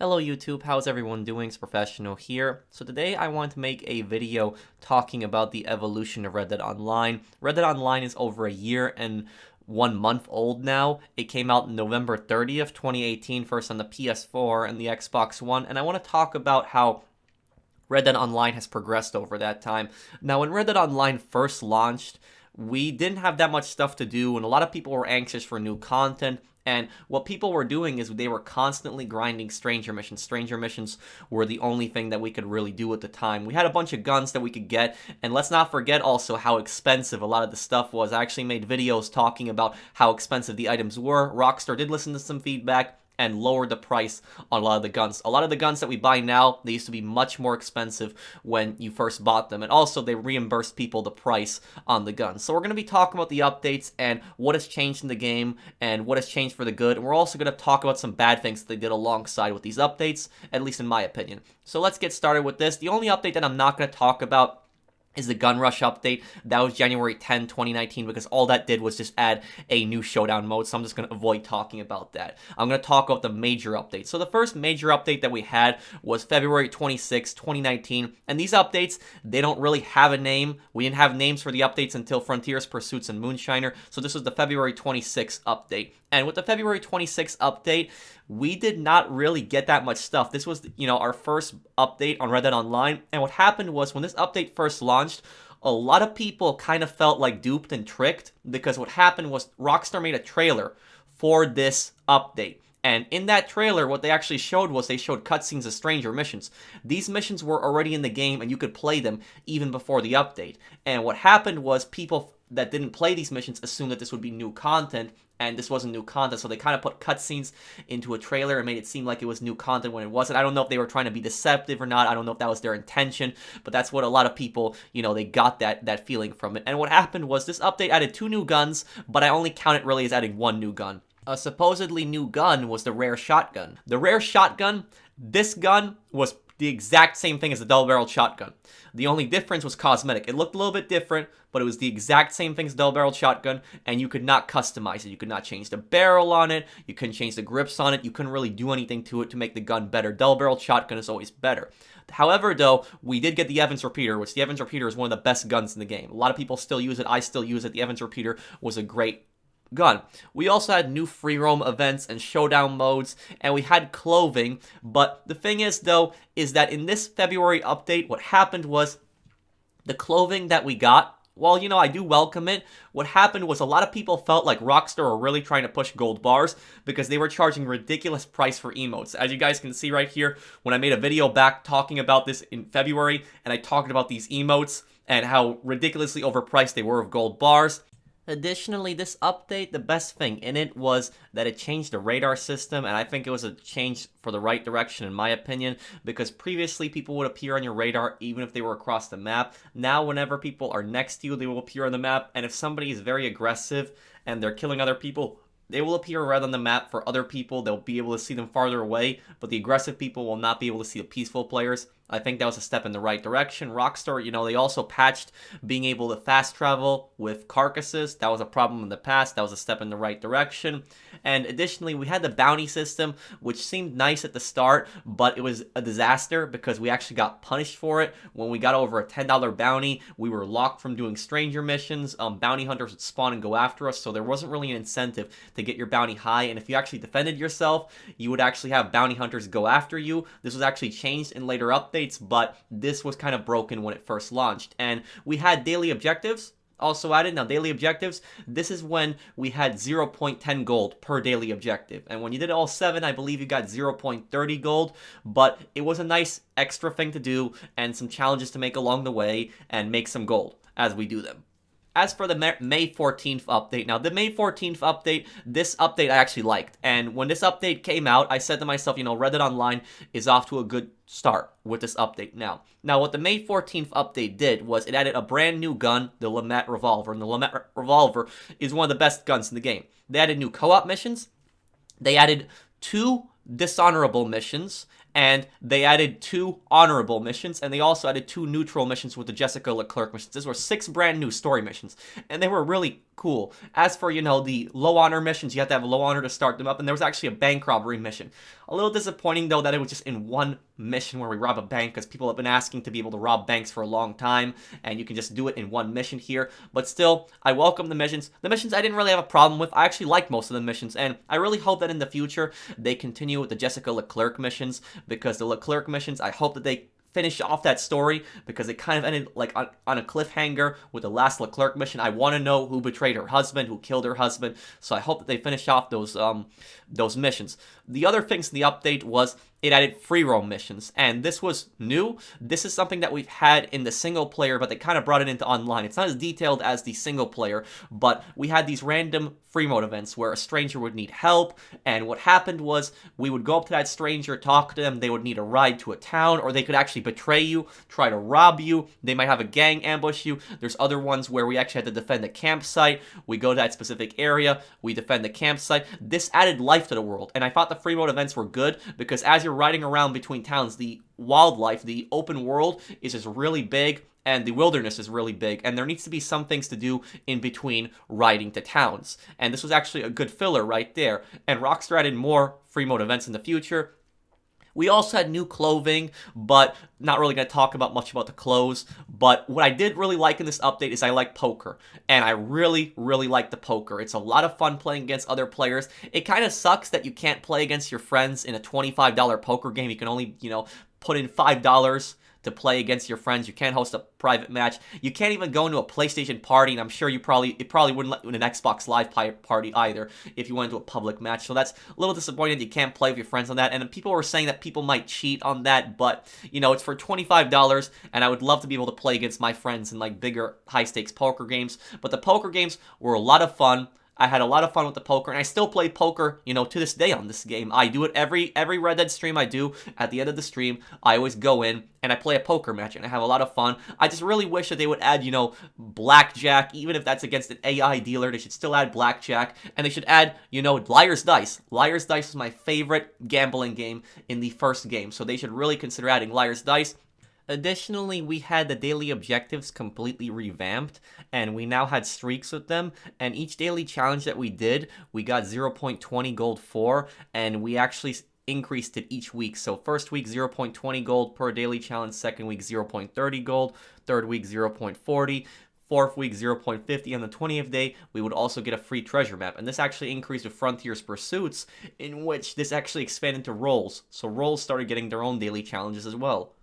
Hello YouTube, how's everyone doing? It's Professional here. So today I want to make a video talking about the evolution of Red Dead Online. Red Dead Online is over a year and 1 month old now. It came out November 30th, 2018, first on the PS4 and the Xbox One, and I want to talk about how Red Dead Online has progressed over that time. Now, when Red Dead Online first launched, we didn't have that much stuff to do, and a lot of people were anxious for new content. And what people were doing is they were constantly grinding stranger missions. Stranger missions were the only thing that we could really do at the time. We had a bunch of guns that we could get, and let's not forget also how expensive a lot of the stuff was. I actually made videos talking about how expensive the items were. Rockstar did listen to some feedback and lowered the price on a lot of the guns. A lot of the guns that we buy now, they used to be much more expensive when you first bought them. And also, they reimbursed people the price on the guns. So we're going to be talking about the updates and what has changed in the game and what has changed for the good. And we're also going to talk about some bad things that they did alongside with these updates, at least in my opinion. So let's get started with this. The only update that I'm not going to talk about is the Gun Rush update. That was January 10, 2019, because all that did was just add a new showdown mode, so I'm just going to avoid talking about that. I'm going to talk about the major updates. So the first major update that we had was February 26, 2019, and these updates, they don't really have a name. We didn't have names for the updates until Frontiers, Pursuits, and Moonshiner, so this was the February 26th update. And with the February 26th update, we did not really get that much stuff. This was, our first update on Red Dead Online. And what happened was when this update first launched, a lot of people kind of felt like duped and tricked because what happened was Rockstar made a trailer for this update. And in that trailer, what they actually showed was they showed cutscenes of stranger missions. These missions were already in the game and you could play them even before the update. And what happened was people that didn't play these missions assumed that this would be new content, and this wasn't new content, so they kind of put cutscenes into a trailer and made it seem like it was new content when it wasn't. I don't know if they were trying to be deceptive or not. I don't know if that was their intention, but that's what a lot of people, they got that feeling from it. And what happened was this update added 2 new guns, but I only count it really as adding 1 new gun. A supposedly new gun was the rare shotgun. The rare shotgun, this gun was the exact same thing as the double-barreled shotgun. The only difference was cosmetic. It looked a little bit different, but it was the exact same thing as the double-barreled shotgun, and you could not customize it. You could not change the barrel on it. You couldn't change the grips on it. You couldn't really do anything to it to make the gun better. Double-barreled shotgun is always better. However, though, we did get the Evans Repeater, which the Evans Repeater is one of the best guns in the game. A lot of people still use it. I still use it. The Evans Repeater was a great gun. We also had new free roam events and showdown modes, and we had clothing, but the thing is, though, is that in this February update, what happened was the clothing that we got, well, I do welcome it. What happened was a lot of people felt like Rockstar were really trying to push gold bars because they were charging ridiculous price for emotes. As you guys can see right here, when I made a video back talking about this in February, and I talked about these emotes and how ridiculously overpriced they were of gold bars. Additionally, this update, the best thing in it was that it changed the radar system, and I think it was a change for the right direction in my opinion, because previously people would appear on your radar even if they were across the map. Now, whenever people are next to you, they will appear on the map, and if somebody is very aggressive and they're killing other people, they will appear red on the map for other people. They'll be able to see them farther away, but the aggressive people will not be able to see the peaceful players. I think that was a step in the right direction. Rockstar, they also patched being able to fast travel with carcasses. That was a problem in the past. That was a step in the right direction. And additionally, we had the bounty system, which seemed nice at the start, but it was a disaster because we actually got punished for it. When we got over a $10 bounty, we were locked from doing stranger missions. Bounty hunters would spawn and go after us, so there wasn't really an incentive to get your bounty high. And if you actually defended yourself, you would actually have bounty hunters go after you. This was actually changed in later updates, but this was kind of broken when it first launched. And we had daily objectives also added. Now, daily objectives, this is when we had 0.10 gold per daily objective. And when you did all 7, I believe you got 0.30 gold, but it was a nice extra thing to do and some challenges to make along the way and make some gold as we do them. As for the May 14th update, now the May 14th update, this update I actually liked. And when this update came out, I said to myself, Red Dead Online is off to a good start with this update now. Now, what the May 14th update did was it added a brand new gun, the Lamette Revolver. And the Lamette Revolver is one of the best guns in the game. They added new co-op missions. They added 2 dishonorable missions, And they added 2 honorable missions, and they also added 2 neutral missions with the Jessica Leclerc missions. These were 6 brand new story missions, and they were really cool. As for, the low honor missions, you have to have low honor to start them up, and there was actually a bank robbery mission. A little disappointing, though, that it was just in one mission where we rob a bank, because people have been asking to be able to rob banks for a long time, and you can just do it in one mission here. But still, I welcome the missions. The missions I didn't really have a problem with. I actually like most of the missions, and I really hope that in the future they continue with the Jessica Leclerc missions, because the Leclerc missions, I hope that they finish off that story, because it kind of ended like on a cliffhanger with the last Leclerc mission. I want to know who betrayed her husband, who killed her husband, so I hope that they finish off those missions. The other things in the update was it added free roam missions, and this was new. This is something that we've had in the single player, but they kind of brought it into online. It's not as detailed as the single player, but we had these random free mode events where a stranger would need help, and what happened was we would go up to that stranger, talk to them, they would need a ride to a town, or they could actually betray you, try to rob you, they might have a gang ambush you. There's other ones where we actually had to defend the campsite. We go to that specific area, we defend the campsite. This added life to the world, and I thought the free mode events were good, because as you're riding around between towns, the wildlife, the open world is just really big, and the wilderness is really big, and there needs to be some things to do in between riding to towns. And this was actually a good filler right there, and Rockstar added more free mode events in the future. We also had new clothing, but not really going to talk about much about the clothes. But what I did really like in this update is I like poker. And I really, really like the poker. It's a lot of fun playing against other players. It kind of sucks that you can't play against your friends in a $25 poker game. You can only, put in $5 to play against your friends. You can't host a private match. You can't even go into a PlayStation party, and I'm sure it probably wouldn't let you in an Xbox Live party either if you went into a public match. So that's a little disappointing that you can't play with your friends on that. And people were saying that people might cheat on that, but it's for $25, and I would love to be able to play against my friends in like bigger high stakes poker games. But the poker games were a lot of fun. I had a lot of fun with the poker, and I still play poker, to this day on this game. I do it every Red Dead stream I do. At the end of the stream, I always go in, and I play a poker match, and I have a lot of fun. I just really wish that they would add, blackjack, even if that's against an AI dealer. They should still add blackjack, and they should add, Liar's Dice. Liar's Dice is my favorite gambling game in the first game, so they should really consider adding Liar's Dice. Additionally, we had the daily objectives completely revamped, and we now had streaks with them, and each daily challenge that we did, we got 0.20 gold for, and we actually increased it each week. So first week 0.20 gold per daily challenge, second week 0.30 gold, third week 0.40, fourth week 0.50, on the 20th day we would also get a free treasure map, and this actually increased with Frontier's Pursuits, in which this actually expanded to roles, so roles started getting their own daily challenges as well.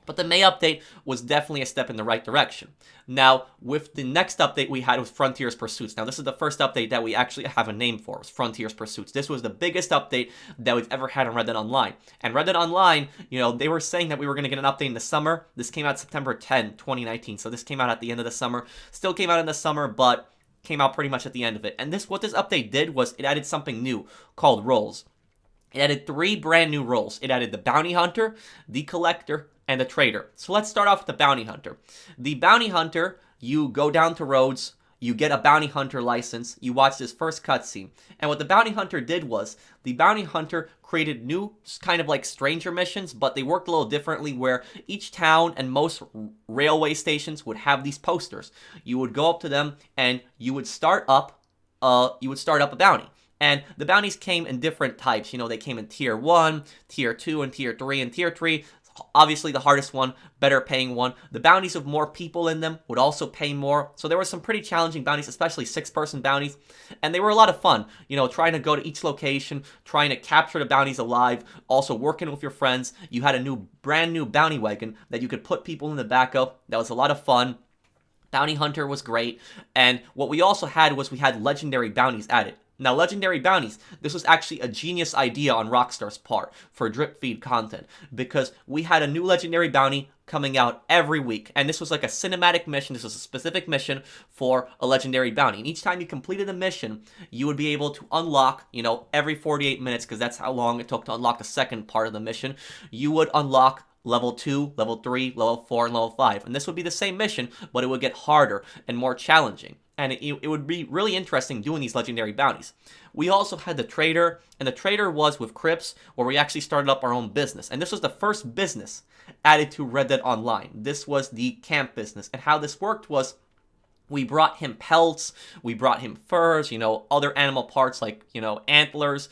But the May update was definitely a step in the right direction. Now, with the next update we had was Frontier's Pursuits. Now, this is the first update that we actually have a name for, was Frontier's Pursuits. This was the biggest update that we've ever had on Red Dead Online. And Red Dead Online, they were saying that we were going to get an update in the summer. This came out September 10, 2019. So this came out at the end of the summer. Still came out in the summer, but came out pretty much at the end of it. And what this update did was it added something new called roles. It added 3 brand new roles. It added the Bounty Hunter, the Collector, and the Trader. So let's start off with the Bounty Hunter. The Bounty Hunter, you go down to Rhodes, you get a Bounty Hunter license, you watch this first cutscene. And what the Bounty Hunter did was, the Bounty Hunter created new kind of like stranger missions, but they worked a little differently, where each town and most railway stations would have these posters. You would go up to them and you would start up a bounty. And the bounties came in different types. They came in Tier 1, Tier 2, and Tier 3. And Tier 3, obviously the hardest one, better paying one. The bounties with more people in them would also pay more. So there were some pretty challenging bounties, especially 6-person bounties. And they were a lot of fun. Trying to go to each location, trying to capture the bounties alive, also working with your friends. You had a brand new bounty wagon that you could put people in the back of. That was a lot of fun. Bounty Hunter was great. And what we also had was we had legendary bounties added. Now, legendary bounties, this was actually a genius idea on Rockstar's part for drip feed content, because we had a new legendary bounty coming out every week, and this was like a cinematic mission. This was a specific mission for a legendary bounty, and each time you completed a mission, you would be able to unlock, every 48 minutes, because that's how long it took to unlock the second part of the mission, you would unlock Level 2, Level 3, Level 4, and Level 5, and this would be the same mission, but it would get harder and more challenging. and it would be really interesting doing these legendary bounties. We also had the trader, and the trader was with Crips, where we actually started up our own business. And this was the first business added to Red Dead Online. This was the camp business. And how this worked was we brought him pelts, we brought him furs, other animal parts like, antlers,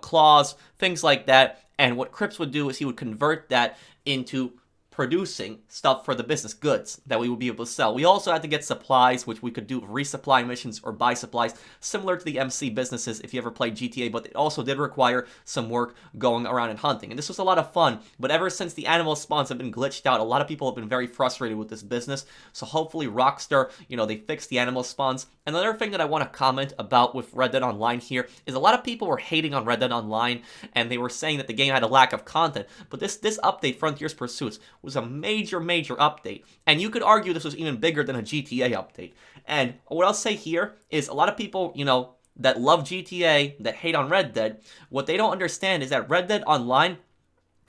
claws, things like that. And what Crips would do is he would convert that into producing stuff for the business, goods that we would be able to sell. We also had to get supplies, which we could do resupply missions or buy supplies, similar to the MC businesses if you ever played GTA, but it also did require some work going around and hunting. And this was a lot of fun, but ever since the animal spawns have been glitched out, a lot of people have been very frustrated with this business. So hopefully Rockstar, they fixed the animal spawns. Another thing that I want to comment about with Red Dead Online here is a lot of people were hating on Red Dead Online, and they were saying that the game had a lack of content. But this update, Frontier's Pursuits, was a major update, and you could argue this was even bigger than a GTA update. And what I'll say here is a lot of people, that love GTA, that hate on Red Dead, what they don't understand is that Red Dead Online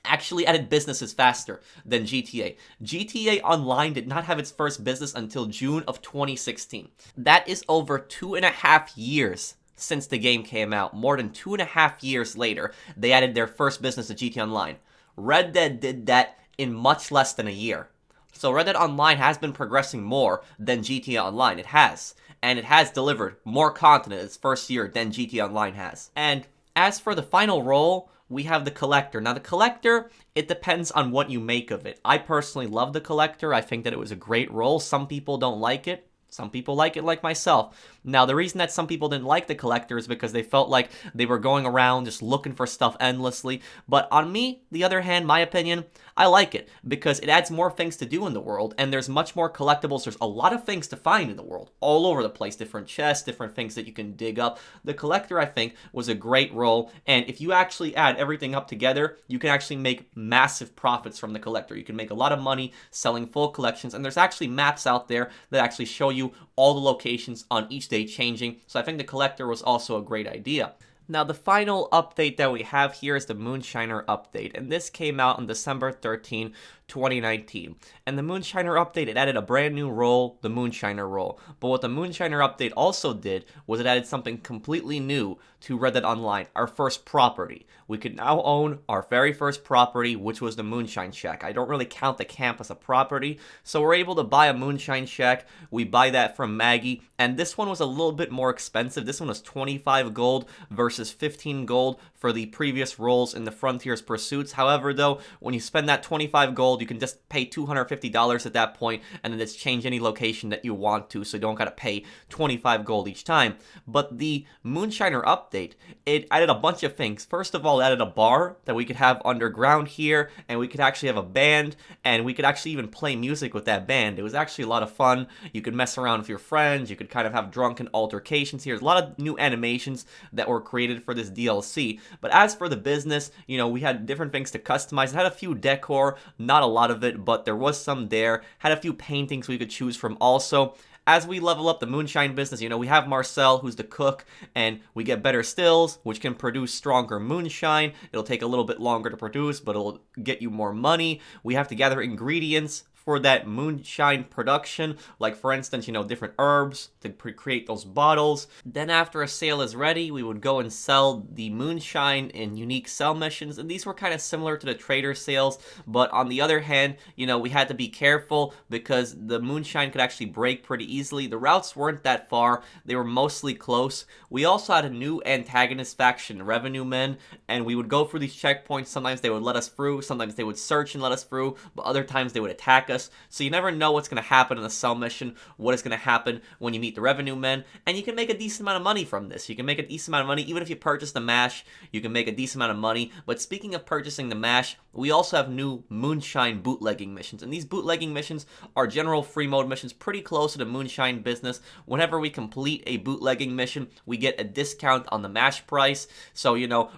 actually added businesses faster than GTA. GTA Online did not have its first business until June of 2016. That is over 2.5 years since the game came out. More than 2.5 years later, they added their first business to GTA Online. Red Dead did that in much less than a year. So Red Dead Online has been progressing more than GTA Online. It has. And it has delivered more content in its first year than GTA Online has. And as for the final role, we have the Collector. Now the Collector, it depends on what you make of it. I personally love the Collector. I think that it was a great role. Some people don't like it. Some people like it, like myself. Now, the reason that some people didn't like the Collector is because they felt like they were going around just looking for stuff endlessly. But on me, the other hand, my opinion, I like it because it adds more things to do in the world, and there's much more collectibles. There's a lot of things to find in the world, all over the place, different chests, different things that you can dig up. The Collector, I think, was a great role, and if you actually add everything up together, you can actually make massive profits from the Collector. You can make a lot of money selling full collections, and there's actually maps out there that actually show you all the locations on each day changing, so I think the Collector was also a great idea. Now, the final update that we have here is the Moonshiner update, and this came out on December 13, 2019. And the Moonshiner update, it added a brand new role, the Moonshiner role. But what the Moonshiner update also did was it added something completely new to Red Dead Online, our first property. We could now own our very first property, which was the Moonshine Shack. I don't really count the camp as a property, so we're able to buy a Moonshine Shack. We buy that from Maggie, and this one was a little bit more expensive. This one was 25 gold versus 15 gold for the previous roles in the Frontier's Pursuits. However, though, when you spend that 25 gold, you can just pay $250 at that point, and then just change any location that you want to, so you don't gotta pay 25 gold each time. But the Moonshiner update, it added a bunch of things. First of all, it added a bar that we could have underground here, and we could actually have a band, and we could actually even play music with that band. It was actually a lot of fun. You could mess around with your friends, you could kind of have drunken altercations here. There's a lot of new animations that were created for this DLC. But as for the business, we had different things to customize. It had a few decor, not a lot of it, but there was some there. Had a few paintings we could choose from also. As we level up the Moonshine business, we have Marcel, who's the cook, and we get better stills, which can produce stronger moonshine. It'll take a little bit longer to produce, but it'll get you more money. We have to gather ingredients for that moonshine production, like for instance, different herbs to create those bottles. Then after a sale is ready, we would go and sell the moonshine in unique sell missions, and these were kind of similar to the trader sales, but on the other hand, we had to be careful because the moonshine could actually break pretty easily. The routes weren't that far, they were mostly close. We also had a new antagonist faction, Revenue Men, and we would go through these checkpoints. Sometimes they would let us through, sometimes they would search and let us through, but other times they would attack us. So you never know what's going to happen in the sell mission, what is going to happen when you meet the Revenue Men, and you can make a decent amount of money from this. You can make a decent amount of money, even if you purchase the mash, you can make a decent amount of money. But speaking of purchasing the mash, we also have new Moonshine bootlegging missions, and these bootlegging missions are general free mode missions, pretty close to the Moonshine business. Whenever we complete a bootlegging mission, we get a discount on the mash price. So,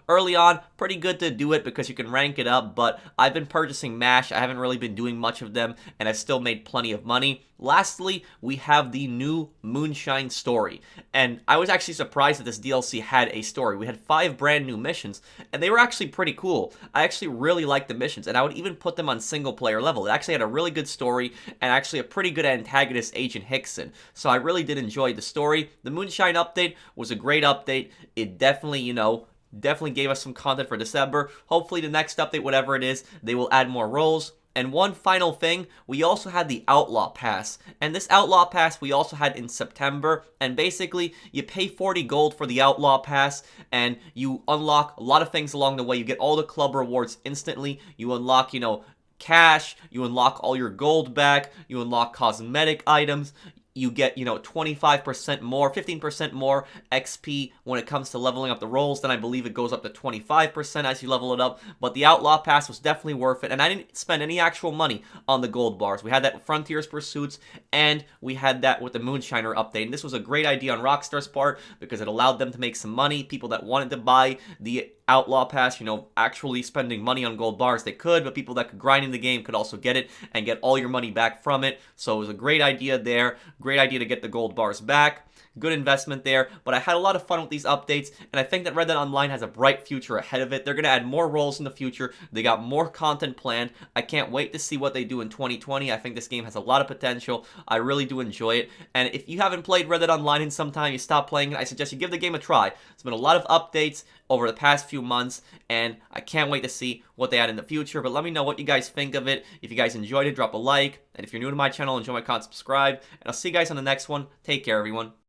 early on, pretty good to do it because you can rank it up, but I've been purchasing mash. I haven't really been doing much of them and I've still made plenty of money. Lastly, we have the new Moonshine story, and I was actually surprised that this DLC had a story. We had 5 brand new missions, and they were actually pretty cool. I actually really liked the missions, and I would even put them on single player level. It actually had a really good story, and actually a pretty good antagonist, Agent Hickson, so I really did enjoy the story. The Moonshine update was a great update. It definitely, definitely gave us some content for December. Hopefully the next update, whatever it is, they will add more roles. And one final thing, we also had the Outlaw Pass. And this Outlaw Pass we also had in September. And basically, you pay 40 gold for the Outlaw Pass, and you unlock a lot of things along the way. You get all the club rewards instantly. You unlock, cash. You unlock all your gold back. You unlock cosmetic items. You get, 25% more, 15% more XP when it comes to leveling up the roles. Then I believe it goes up to 25% as you level it up. But the Outlaw Pass was definitely worth it, and I didn't spend any actual money on the gold bars. We had that with Frontiers Pursuits, and we had that with the Moonshiner update. And this was a great idea on Rockstar's part because it allowed them to make some money. People that wanted to buy the Outlaw Pass, actually spending money on gold bars, they could, but people that could grind in the game could also get it and get all your money back from it. So it was a great idea there. Great idea to get the gold bars back. Good investment there, but I had a lot of fun with these updates, and I think that Red Dead Online has a bright future ahead of it. They're going to add more roles in the future. They got more content planned. I can't wait to see what they do in 2020. I think this game has a lot of potential. I really do enjoy it, and if you haven't played Red Dead Online in some time, you stop playing it, I suggest you give the game a try. There's been a lot of updates over the past few months, and I can't wait to see what they add in the future. But let me know what you guys think of it. If you guys enjoyed it, drop a like, and if you're new to my channel, enjoy my content, subscribe, and I'll see you guys on the next one. Take care, everyone.